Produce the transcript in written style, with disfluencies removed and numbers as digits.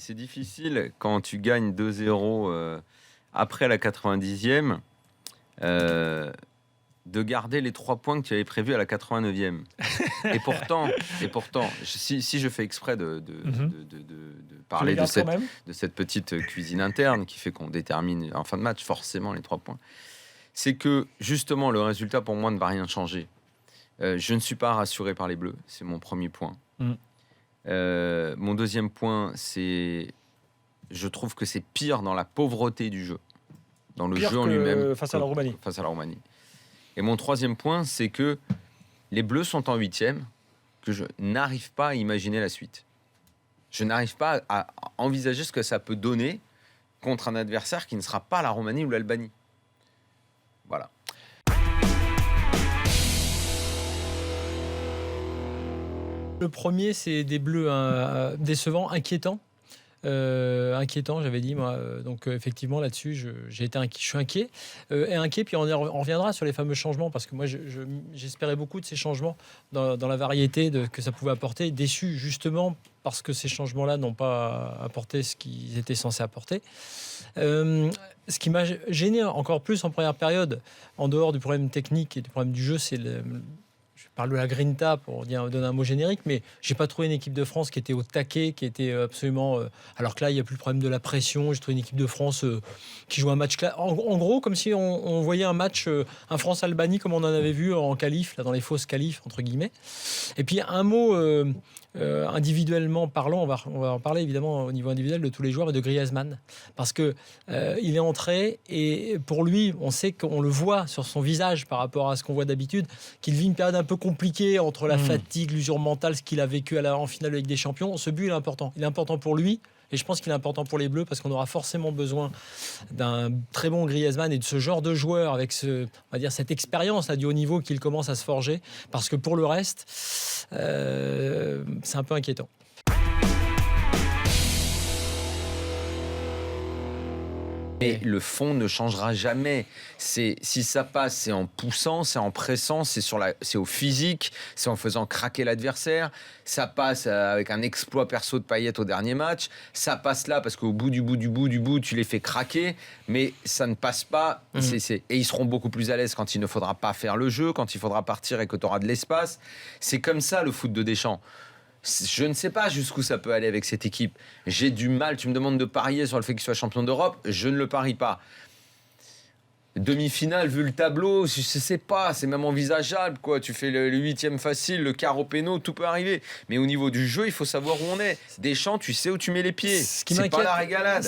c'est difficile quand tu gagnes 2-0 après la 90e de garder les 3 points que tu avais prévus à la 89e. Et pourtant, si je fais exprès de parler de cette petite cuisine interne qui fait qu'on détermine en fin de match forcément les 3 points, c'est que justement le résultat pour moi ne va rien changer. Je ne suis pas rassuré par les Bleus, c'est mon premier point. Mon deuxième point, c'est je trouve que c'est pire dans la pauvreté du jeu, dans le jeu en lui-même face à la Roumanie. Et mon troisième point, c'est que les Bleus sont en 8e, que je n'arrive pas à imaginer la suite. Je n'arrive pas à envisager ce que ça peut donner contre un adversaire qui ne sera pas la Roumanie ou l'Albanie. Voilà. Le premier, c'est des Bleus décevants, inquiétants. Inquiétant, j'avais dit moi. Donc effectivement là-dessus, je suis inquiet et inquiet. Puis on reviendra sur les fameux changements parce que moi j'espérais beaucoup de ces changements dans la variété que ça pouvait apporter. Déçu justement parce que ces changements-là n'ont pas apporté ce qu'ils étaient censés apporter. Ce qui m'a gêné encore plus en première période, en dehors du problème technique et du problème du jeu, c'est je parle de la grinta pour donner un mot générique, mais j'ai pas trouvé une équipe de France qui était au taquet, qui était absolument... alors que là, il n'y a plus le problème de la pression. J'ai trouvé une équipe de France qui joue un match... En gros, comme si on voyait un match, un France-Albanie, comme on en avait vu en qualif, là, dans les fausses qualifs, entre guillemets. Et puis, un mot... individuellement parlant, on va en parler évidemment au niveau individuel de tous les joueurs et de Griezmann parce que il est entré et pour lui on sait qu'on le voit sur son visage par rapport à ce qu'on voit d'habitude qu'il vit une période un peu compliquée entre la fatigue, l'usure mentale, ce qu'il a vécu en finale de Ligue des Champions. Ce but il est important pour lui et je pense qu'il est important pour les Bleus parce qu'on aura forcément besoin d'un très bon Griezmann et de ce genre de joueur avec on va dire cette expérience là, du haut niveau qu'il commence à se forger parce que pour le reste c'est un peu inquiétant. Mais le fond ne changera jamais. Si ça passe, c'est en poussant, c'est en pressant, c'est au physique, c'est en faisant craquer l'adversaire. Ça passe avec un exploit perso de Payet au dernier match. Ça passe là parce qu'au bout du bout, tu les fais craquer. Mais ça ne passe pas. Et ils seront beaucoup plus à l'aise quand il ne faudra pas faire le jeu, quand il faudra partir et que tu auras de l'espace. C'est comme ça le foot de Deschamps. Je ne sais pas jusqu'où ça peut aller avec cette équipe. J'ai du mal. Tu me demandes de parier sur le fait qu'il soit champion d'Europe. Je ne le parie pas. Demi-finale, vu le tableau, je ne sais pas. C'est même envisageable, quoi. Tu fais le 8e facile, le quart au péno, tout peut arriver. Mais au niveau du jeu, il faut savoir où on est. Deschamps, tu sais où tu mets les pieds. C'est pas la régalade.